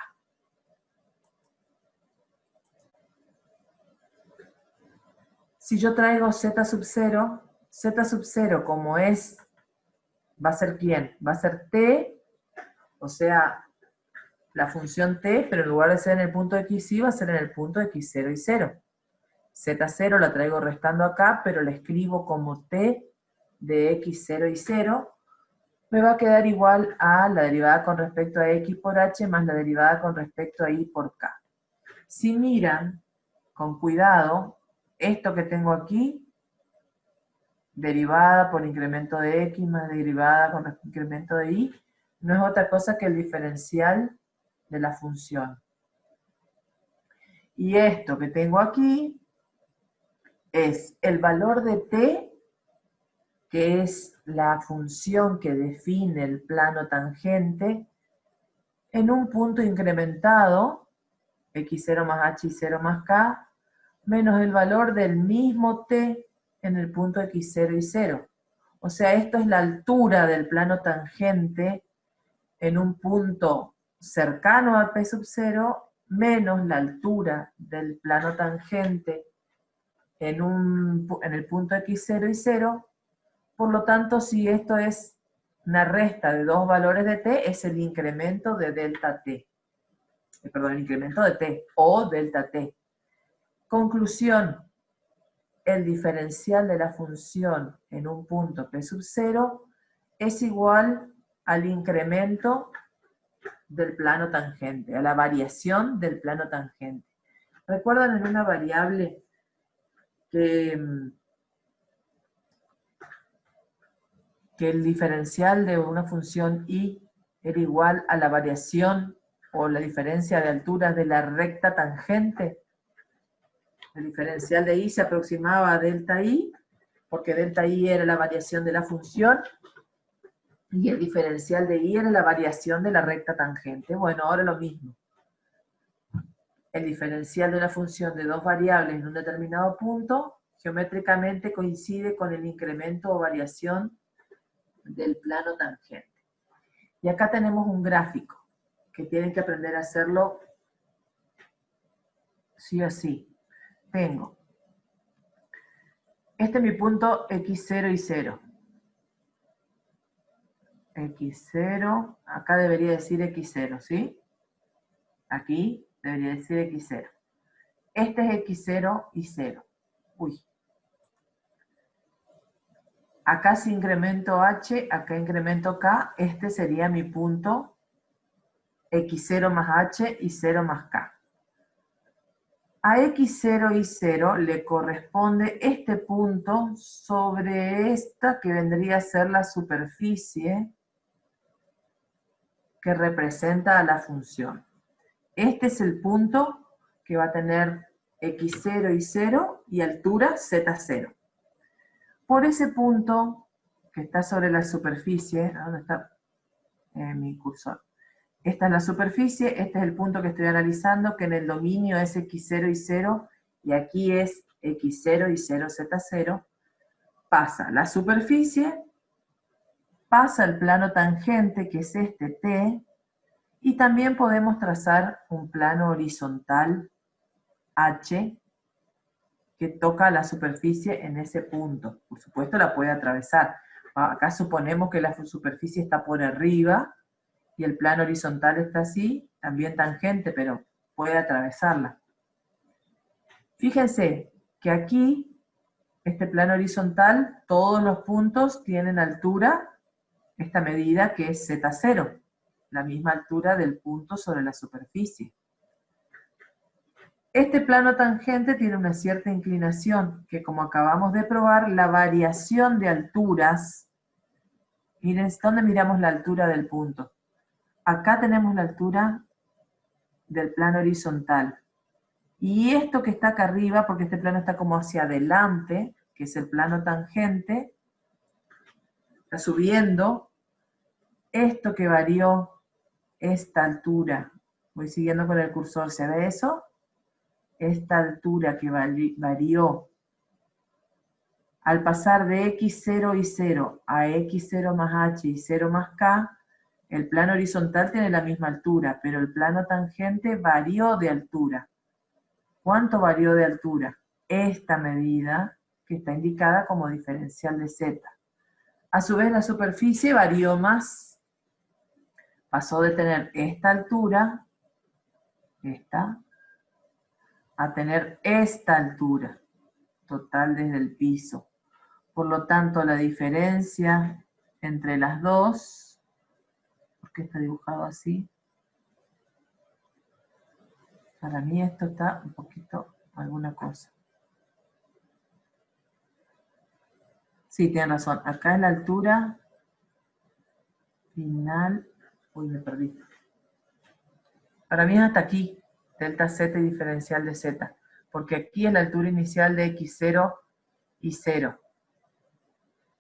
Si yo traigo Z sub 0 como es, ¿va a ser quién? Va a ser T, o sea, la función T, pero en lugar de ser en el punto XY, va a ser en el punto X0 y 0. Z0 la traigo restando acá, pero la escribo como T de X0 y 0. Me va a quedar igual a la derivada con respecto a X por H más la derivada con respecto a Y por K. Si miran con cuidado, esto que tengo aquí, derivada por incremento de X más derivada con incremento de Y, no es otra cosa que el diferencial de la función. Y esto que tengo aquí es el valor de T, que es la función que define el plano tangente, en un punto incrementado, X0 más H y 0 más K, menos el valor del mismo T en el punto X0 y 0. O sea, esto es la altura del plano tangente en un punto cercano a P sub 0 menos la altura del plano tangente en el punto X0 y 0. Por lo tanto, si esto es una resta de dos valores de T, es el incremento de delta T. Perdón, el incremento de T o delta T. Conclusión, el diferencial de la función en un punto P sub 0 es igual al incremento del plano tangente, a la variación del plano tangente. ¿Recuerdan en una variable que el diferencial de una función y era igual a la variación o la diferencia de alturas de la recta tangente? El diferencial de y se aproximaba a delta y, porque delta y era la variación de la función, y el diferencial de y era la variación de la recta tangente. Bueno, ahora lo mismo. El diferencial de una función de dos variables en un determinado punto, geométricamente coincide con el incremento o variación del plano tangente. Y acá tenemos un gráfico, que tienen que aprender a hacerlo sí o sí. Tengo, este es mi punto X0 y 0. X0, acá debería decir X0, ¿sí? Aquí debería decir X0. Este es X0 y 0. Uy. Acá si incremento H, acá incremento K, este sería mi punto X0 más H y 0 más K. A X0 y 0 le corresponde este punto sobre esta que vendría a ser la superficie que representa a la función. Este es el punto que va a tener X0 y 0 y altura Z0. Por ese punto que está sobre la superficie, ¿dónde está mi cursor? Esta es la superficie, este es el punto que estoy analizando, que en el dominio es X0 y 0, y aquí es X0 y 0, Z0. Pasa la superficie, pasa el plano tangente, que es este T, y también podemos trazar un plano horizontal H, que toca la superficie en ese punto. Por supuesto la puede atravesar. Acá suponemos que la superficie está por arriba, y el plano horizontal está así, también tangente, pero puede atravesarla. Fíjense que aquí, este plano horizontal, todos los puntos tienen altura, esta medida que es Z0, la misma altura del punto sobre la superficie. Este plano tangente tiene una cierta inclinación, que como acabamos de probar, la variación de alturas, miren, ¿dónde miramos la altura del punto? Acá tenemos la altura del plano horizontal. Y esto que está acá arriba, porque este plano está como hacia adelante, que es el plano tangente, está subiendo, esto que varió esta altura, voy siguiendo con el cursor, ¿se ve eso? Esta altura que varió al pasar de X0 y 0 a X0 más H y 0 más K, el plano horizontal tiene la misma altura, pero el plano tangente varió de altura. ¿Cuánto varió de altura? Esta medida que está indicada como diferencial de Z. A su vez la superficie varió más. Pasó de tener esta altura, esta, a tener esta altura, total desde el piso. Por lo tanto, la diferencia entre las dos, ¿por qué está dibujado así? Para mí esto está un poquito alguna cosa. Sí, tienen razón. Acá es la altura final. Uy, me perdí. Para mí es hasta aquí, delta Z y diferencial de Z. Porque aquí es la altura inicial de X0 y 0.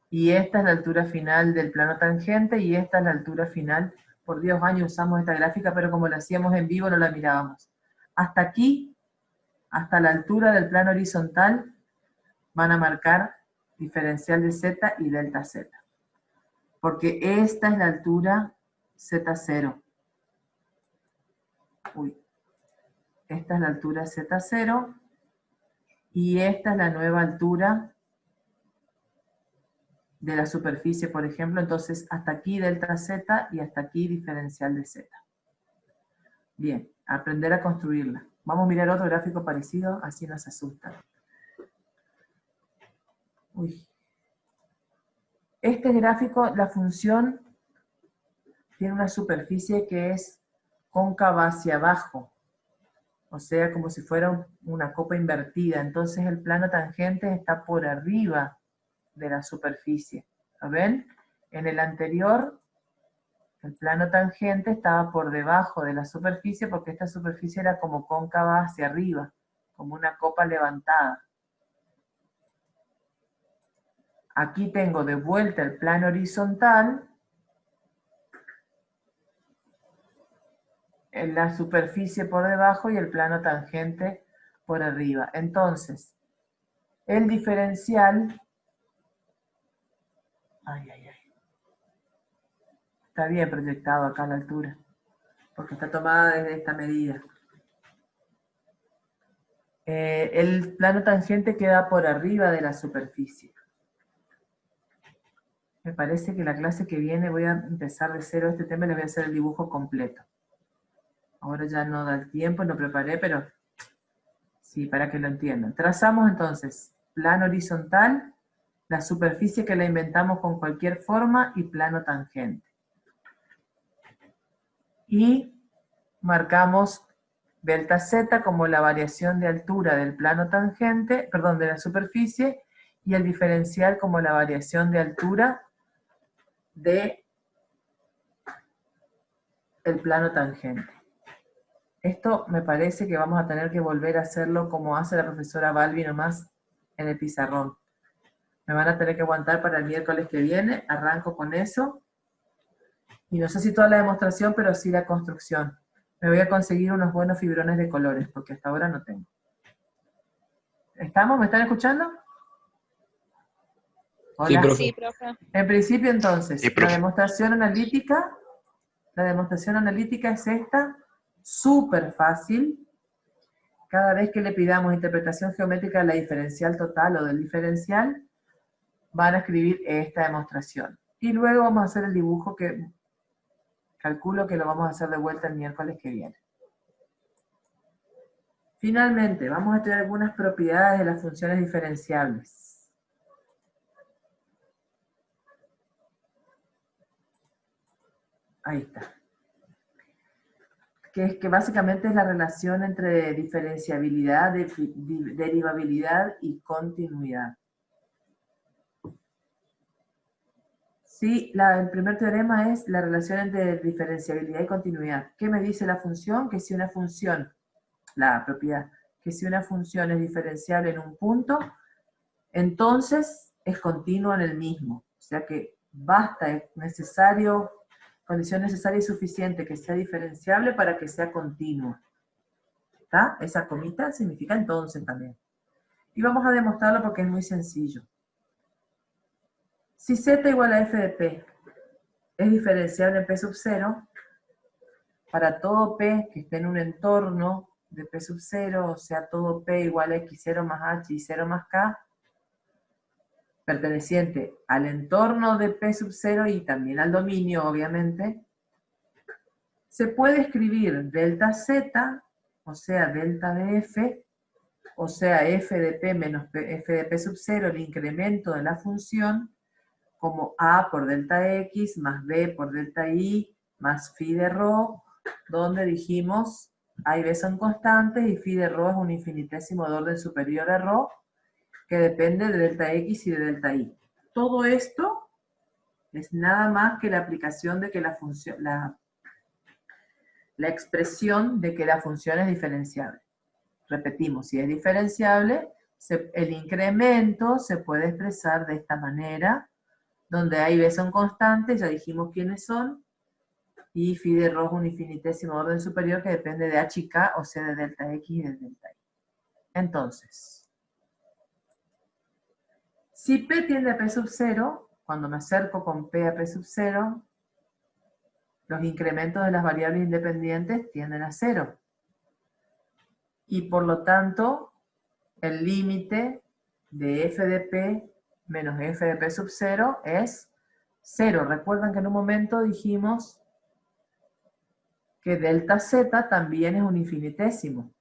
Y esta es la altura final del plano tangente y esta es la altura final. Por Dios, años usamos esta gráfica, pero como la hacíamos en vivo no la mirábamos. Hasta aquí, hasta la altura del plano horizontal, van a marcar diferencial de Z y delta Z. Porque esta es la altura Z0. Uy. Esta es la altura Z0 y esta es la nueva altura de la superficie, por ejemplo. Entonces, hasta aquí delta Z y hasta aquí diferencial de Z. Bien, aprender a construirla. Vamos a mirar otro gráfico parecido, así nos asustan. Uy. Este gráfico, la función tiene una superficie que es cóncava hacia abajo, o sea, como si fuera una copa invertida. Entonces el plano tangente está por arriba de la superficie. ¿Lo ven? En el anterior, el plano tangente estaba por debajo de la superficie porque esta superficie era como cóncava hacia arriba, como una copa levantada. Aquí tengo de vuelta el plano horizontal, en la superficie por debajo y el plano tangente por arriba. Entonces, el diferencial, está bien proyectado acá a la altura, porque está tomada desde esta medida. El plano tangente queda por arriba de la superficie. Me parece que la clase que viene voy a empezar de cero este tema y le voy a hacer el dibujo completo. Ahora ya no da el tiempo, no preparé, pero sí, para que lo entiendan. Trazamos entonces plano horizontal La superficie que la inventamos con cualquier forma y plano tangente. Y marcamos delta z como la variación de altura del plano tangente, perdón, de la superficie, y el diferencial como la variación de altura de el plano tangente. Esto me parece que vamos a tener que volver a hacerlo como hace la profesora Balbi nomás en el pizarrón. Me van a tener que aguantar para el miércoles que viene, arranco con eso. Y no sé si toda la demostración, pero sí la construcción. Me voy a conseguir unos buenos fibrones de colores, porque hasta ahora no tengo. ¿Estamos? ¿Me están escuchando? Hola. Sí, profe. Sí, profe. En principio, entonces, Sí, profe. la demostración analítica es esta, súper fácil. Cada vez que le pidamos interpretación geométrica de la diferencial total o del diferencial, van a escribir esta demostración. Y luego vamos a hacer el dibujo que calculo que lo vamos a hacer de vuelta el miércoles que viene. Finalmente, vamos a estudiar algunas propiedades de las funciones diferenciables. Ahí está. Que básicamente es la relación entre diferenciabilidad, derivabilidad y continuidad. Sí, el primer teorema es la relación entre diferenciabilidad y continuidad. ¿Qué me dice la función? Que si una función, la propiedad, que si una función es diferenciable en un punto, entonces es continua en el mismo. O sea que basta, es necesario, condición necesaria y suficiente que sea diferenciable para que sea continua. ¿Está? Esa comita significa entonces también. Y vamos a demostrarlo porque es muy sencillo. Si z igual a f de p es diferenciable en p sub 0, para todo p que esté en un entorno de p sub 0, o sea, todo p igual a x0 más h y 0 más k, perteneciente al entorno de p sub 0 y también al dominio, obviamente, se puede escribir delta z, o sea, delta de f, o sea, f de p menos f de p sub 0, el incremento de la función, como a por delta x más b por delta y más phi de rho, donde dijimos a y b son constantes y phi de rho es un infinitésimo de orden superior a rho, que depende de delta x y de delta y. Todo esto es nada más que la aplicación de que la función, la expresión de que la función es diferenciable. Repetimos, si es diferenciable, el incremento se puede expresar de esta manera, donde A y B son constantes, ya dijimos quiénes son, y phi de rho es un infinitésimo de orden superior que depende de h y k, o sea, de delta x y de delta y. Entonces, si P tiende a P sub 0, cuando me acerco con P a P sub 0, los incrementos de las variables independientes tienden a 0. Y por lo tanto, el límite de f de P menos f de P sub 0 es 0. Recuerdan que en un momento dijimos que delta z también es un infinitésimo.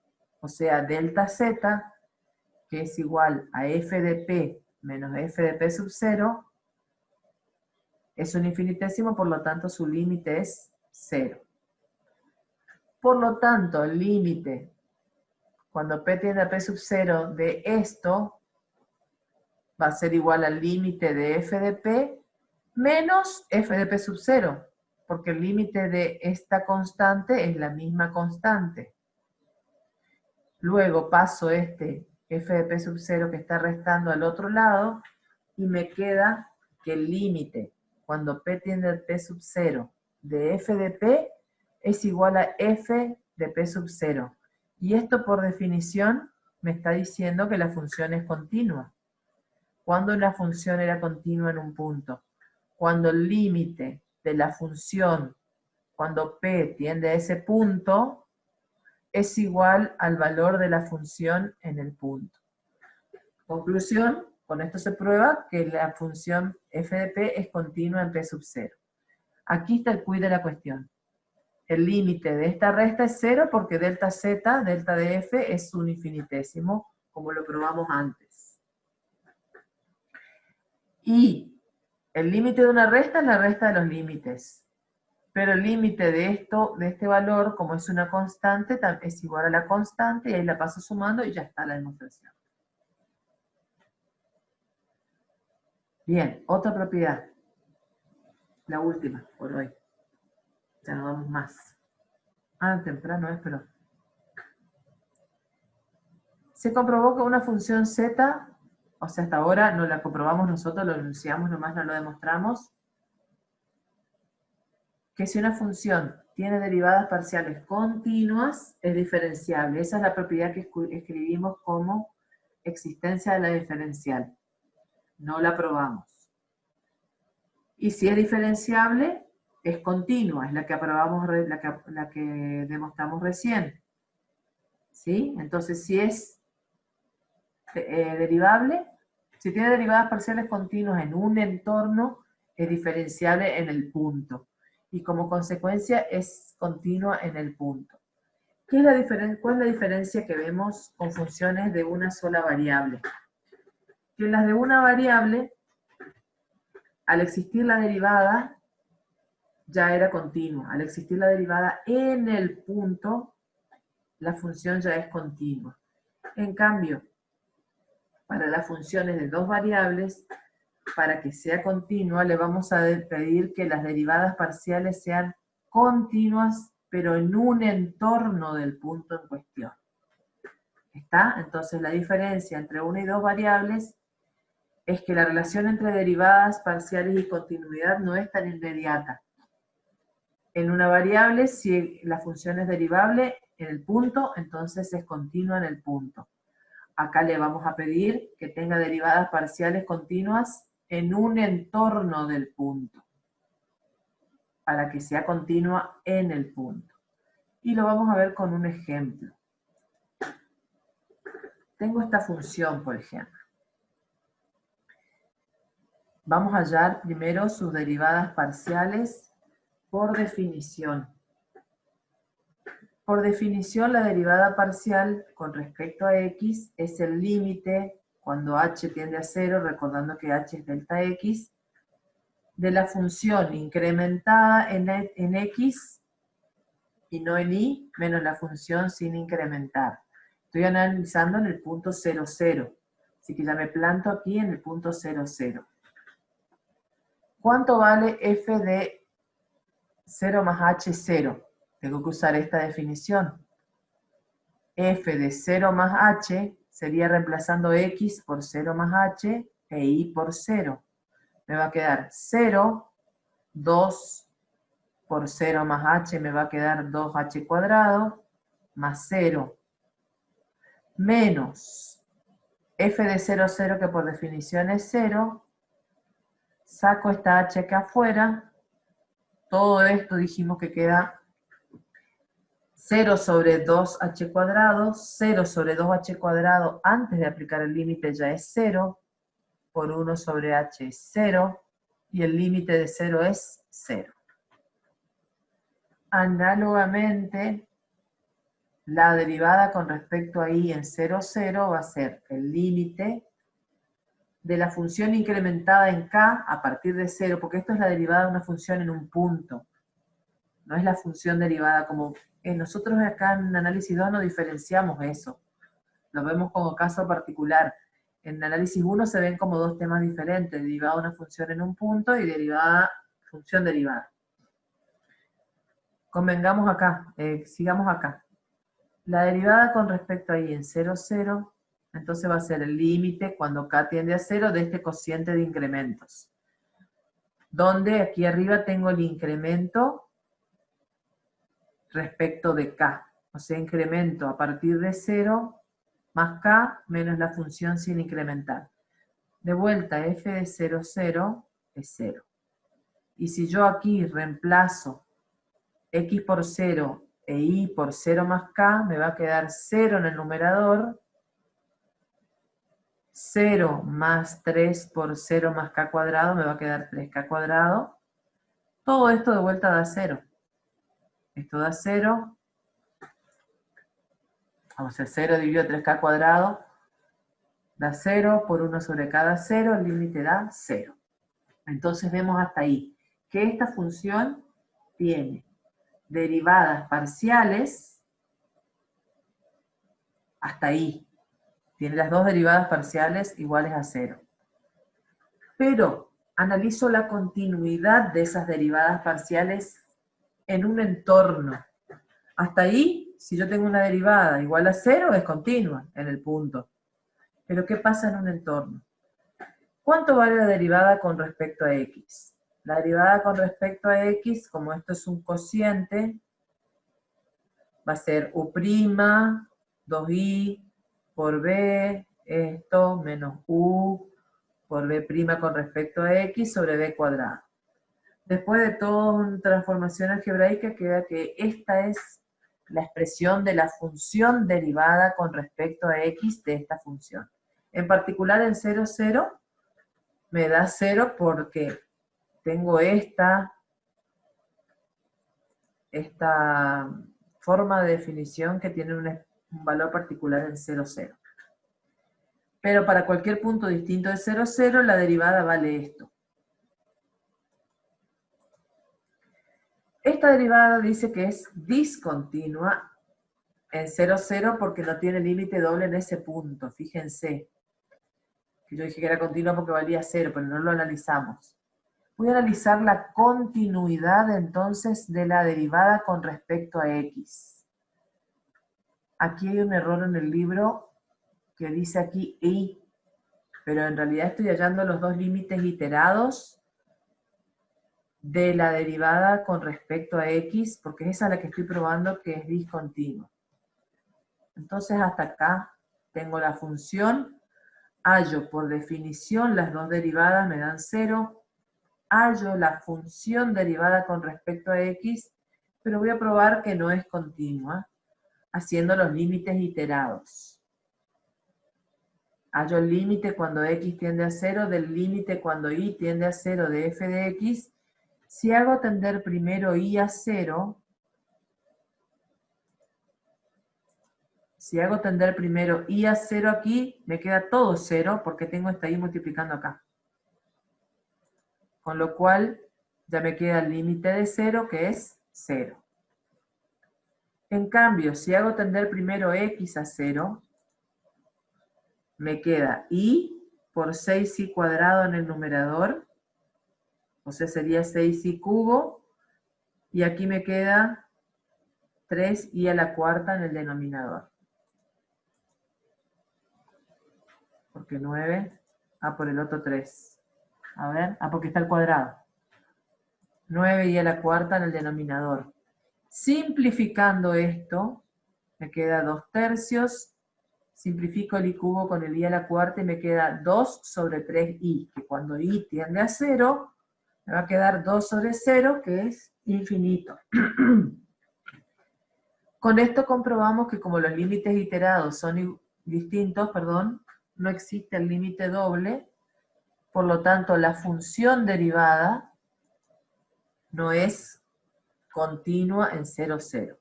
O sea, delta z, que es igual a f de P menos f de P sub 0, es un infinitésimo, por lo tanto su límite es 0. Por lo tanto, el límite, cuando P tiende a P sub 0 de esto, va a ser igual al límite de f de P menos f de P sub 0, porque el límite de esta constante es la misma constante. Luego paso este f de P sub 0 que está restando al otro lado, y me queda que el límite, cuando P tiende a P sub 0 de f de P, es igual a f de P sub 0. Y esto por definición me está diciendo que la función es continua. ¿Cuándo una función era continua en un punto? Cuando el límite de la función, cuando P tiende a ese punto, es igual al valor de la función en el punto. Conclusión, con esto se prueba que la función f de P es continua en P sub 0. Aquí está el quid de la cuestión. El límite de esta resta es 0 porque delta z, delta de f, es un infinitésimo, como lo probamos antes. Y el límite de una resta es la resta de los límites. Pero el límite de este valor, como es una constante, es igual a la constante, y ahí la paso sumando y ya está la demostración. Bien, otra propiedad. La última, por hoy. Ya no vamos más. Temprano es, pero... Se comprobó que una función z, o sea, hasta ahora no la comprobamos nosotros, lo enunciamos, nomás no lo demostramos, que si una función tiene derivadas parciales continuas, es diferenciable. Esa es la propiedad que escribimos como existencia de la diferencial. No la probamos. Y si es diferenciable, es continua, es la que aprobamos, la que demostramos recién. ¿Sí? Entonces, si es derivable, si tiene derivadas parciales continuas en un entorno, es diferenciable en el punto. Y como consecuencia es continua en el punto. ¿Cuál es la diferencia que vemos con funciones de una sola variable? Que en las de una variable, al existir la derivada, ya era continua. Al existir la derivada en el punto, la función ya es continua. En cambio, para las funciones de dos variables, para que sea continua, le vamos a pedir que las derivadas parciales sean continuas, pero en un entorno del punto en cuestión. ¿Está? Entonces la diferencia entre una y dos variables es que la relación entre derivadas parciales y continuidad no es tan inmediata. En una variable, si la función es derivable en el punto, entonces es continua en el punto. Acá le vamos a pedir que tenga derivadas parciales continuas en un entorno del punto, para que sea continua en el punto. Y lo vamos a ver con un ejemplo. Tengo esta función, por ejemplo. Vamos a hallar primero sus derivadas parciales por definición. Por definición, la derivada parcial con respecto a x es el límite cuando h tiende a 0, recordando que h es delta x, de la función incrementada en x y no en y, menos la función sin incrementar. Estoy analizando en el punto 0, 0. Así que ya me planto aquí en el punto 0, 0. ¿Cuánto vale f de 0 más h, 0? Tengo que usar esta definición. F de 0 más h sería reemplazando x por 0 más h e y por 0. Me va a quedar 0, 2 por 0 más h me va a quedar 2h cuadrado, más 0, menos f de 0, 0, que por definición es 0, saco esta h acá afuera, todo esto dijimos que queda 0 sobre 2h cuadrado, 0 sobre 2h cuadrado antes de aplicar el límite ya es 0, por 1 sobre h es 0, y el límite de 0 es 0. Análogamente, la derivada con respecto a y en 0, 0 va a ser el límite de la función incrementada en k a partir de 0, porque esto es la derivada de una función en un punto, no es la función derivada como... nosotros acá en análisis 2 no diferenciamos eso, lo vemos como caso particular. En análisis 1 se ven como dos temas diferentes, derivada de una función en un punto y función derivada. Convengamos acá, sigamos acá. La derivada con respecto a y en 0, 0, entonces va a ser el límite cuando k tiende a 0 de este cociente de incrementos. Donde aquí arriba tengo el incremento respecto de k. O sea, incremento a partir de 0 más k menos la función sin incrementar. De vuelta, f de 0, 0 es 0. Y si yo aquí reemplazo x por 0 e y por 0 más k, me va a quedar 0 en el numerador, 0 más 3 por 0 más k cuadrado, me va a quedar 3k cuadrado. Todo esto de vuelta da 0. Esto da 0. Vamos a hacer 0 dividido 3k cuadrado. Da 0 por 1 sobre cada 0, el límite da 0. Entonces vemos hasta ahí que esta función tiene derivadas parciales, hasta ahí. Tiene las dos derivadas parciales iguales a 0. Pero analizo la continuidad de esas derivadas parciales en un entorno. Hasta ahí, si yo tengo una derivada igual a 0, es continua en el punto. Pero ¿qué pasa en un entorno? ¿Cuánto vale la derivada con respecto a x? La derivada con respecto a x, como esto es un cociente, va a ser u', 2i por b, esto, menos u por b' con respecto a x sobre b cuadrado. Después de toda una transformación algebraica queda que esta es la expresión de la función derivada con respecto a x de esta función. En particular en 0, 0, me da 0 porque tengo esta forma de definición que tiene un valor particular en 0, 0. Pero para cualquier punto distinto de 0, 0, la derivada vale esto. Esta derivada dice que es discontinua en 0, 0 porque no tiene límite doble en ese punto. Fíjense, que yo dije que era continua porque valía 0, pero no lo analizamos. Voy a analizar la continuidad entonces de la derivada con respecto a x. Aquí hay un error en el libro que dice aquí y, pero en realidad estoy hallando los dos límites iterados de la derivada con respecto a x, porque esa es la que estoy probando que es discontinua. Entonces hasta acá tengo la función, hallo por definición las dos derivadas me dan 0, hallo la función derivada con respecto a x, pero voy a probar que no es continua, haciendo los límites iterados. Hallo el límite cuando x tiende a 0 del límite cuando y tiende a 0 de f de x. Si hago tender primero y a 0, si hago tender primero y a 0 aquí, me queda todo 0 porque tengo esta y multiplicando acá. Con lo cual, ya me queda el límite de 0, que es 0. En cambio, si hago tender primero x a 0, me queda y por 6i cuadrado en el numerador, o sea, sería 6i cubo, y aquí me queda 3i a la cuarta en el denominador. Porque 9, por el otro 3. A ver, porque está al cuadrado. 9i a la cuarta en el denominador. Simplificando esto, me queda 2 tercios. Simplifico el i cubo con el i a la cuarta y me queda 2 sobre 3i, que cuando i tiende a 0, me va a quedar 2 sobre 0, que es infinito. Con esto comprobamos que como los límites iterados son distintos, no existe el límite doble, por lo tanto la función derivada no es continua en 0, 0.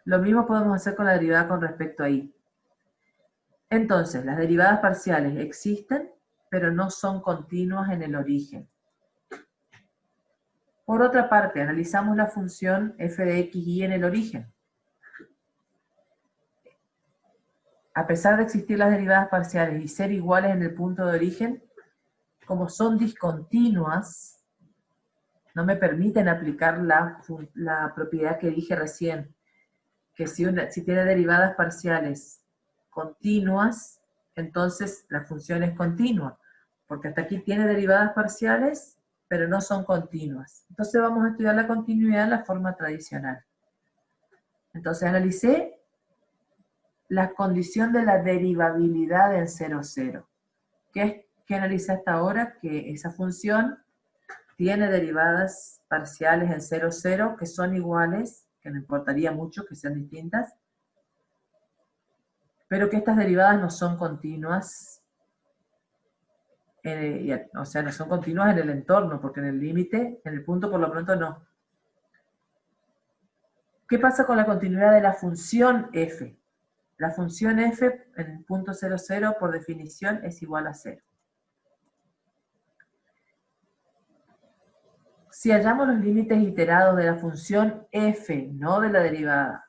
Lo mismo podemos hacer con la derivada con respecto a y. Entonces, las derivadas parciales existen, pero no son continuas en el origen. Por otra parte, analizamos la función f de x y en el origen. A pesar de existir las derivadas parciales y ser iguales en el punto de origen, como son discontinuas, no me permiten aplicar la propiedad que dije recién, que si tiene derivadas parciales continuas, entonces la función es continua, porque hasta aquí tiene derivadas parciales, pero no son continuas. Entonces vamos a estudiar la continuidad en la forma tradicional. Entonces analicé la condición de la derivabilidad en 0, 0. ¿Qué analicé hasta ahora? Que esa función tiene derivadas parciales en 0, 0 que son iguales, que no importaría mucho que sean distintas, pero que estas derivadas no son continuas, o sea, no son continuas en el entorno, porque en el límite, en el punto por lo pronto no. ¿Qué pasa con la continuidad de la función f? La función f en punto 0, 0 por definición es igual a 0. Si hallamos los límites iterados de la función f, no de la derivada,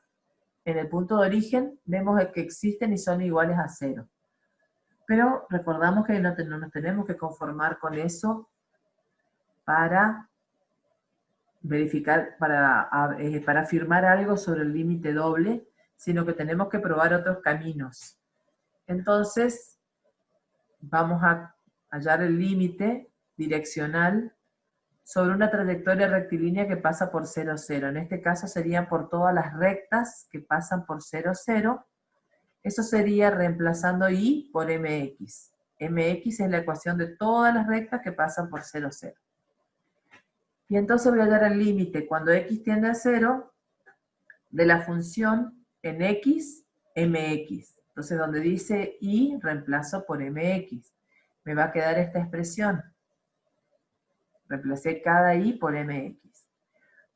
en el punto de origen, vemos que existen y son iguales a 0. Pero recordamos que no nos tenemos que conformar con eso para verificar, para afirmar algo sobre el límite doble, sino que tenemos que probar otros caminos. Entonces, vamos a hallar el límite direccional sobre una trayectoria rectilínea que pasa por 0, 0. En este caso serían por todas las rectas que pasan por 0, 0. Eso sería reemplazando y por mx. Mx es la ecuación de todas las rectas que pasan por 0, 0. Y entonces voy a hallar el límite cuando x tiende a 0 de la función en x, mx. Entonces donde dice y, reemplazo por mx. Me va a quedar esta expresión. Reemplacé cada i por mx.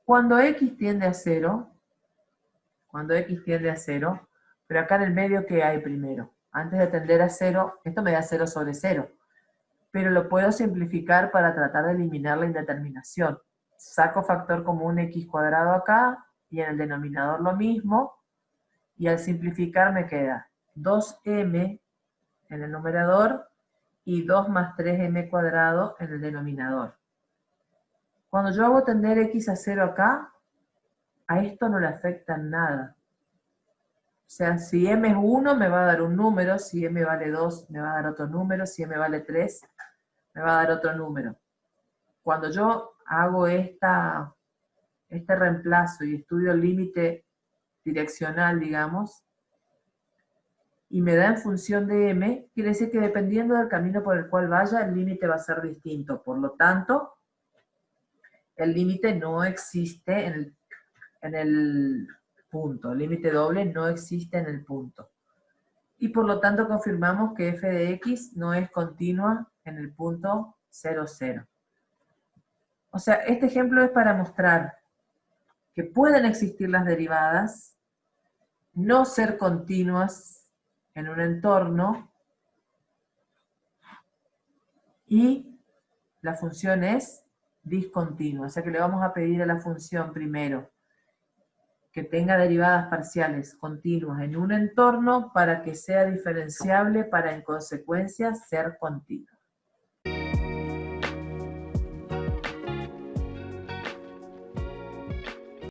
Cuando x tiende a 0, pero acá en el medio, ¿qué hay primero? Antes de tender a 0, esto me da 0 sobre 0. Pero lo puedo simplificar para tratar de eliminar la indeterminación. Saco factor común x cuadrado acá, y en el denominador lo mismo, y al simplificar me queda 2m en el numerador, y 2 más 3m cuadrado en el denominador. Cuando yo hago tender x a 0 acá, a esto no le afecta nada. O sea, si m es 1 me va a dar un número, si m vale 2 me va a dar otro número, si m vale 3 me va a dar otro número. Cuando yo hago este reemplazo y estudio el límite direccional, digamos, y me da en función de m, quiere decir que dependiendo del camino por el cual vaya, el límite va a ser distinto. Por lo tanto, el límite no existe en el punto. El límite doble no existe en el punto. Y por lo tanto confirmamos que f de x no es continua en el punto 0, 0. O sea, este ejemplo es para mostrar que pueden existir las derivadas, no ser continuas en un entorno, y la función es discontinua. O sea que le vamos a pedir a la función primero que tenga derivadas parciales continuas en un entorno para que sea diferenciable para en consecuencia ser continua.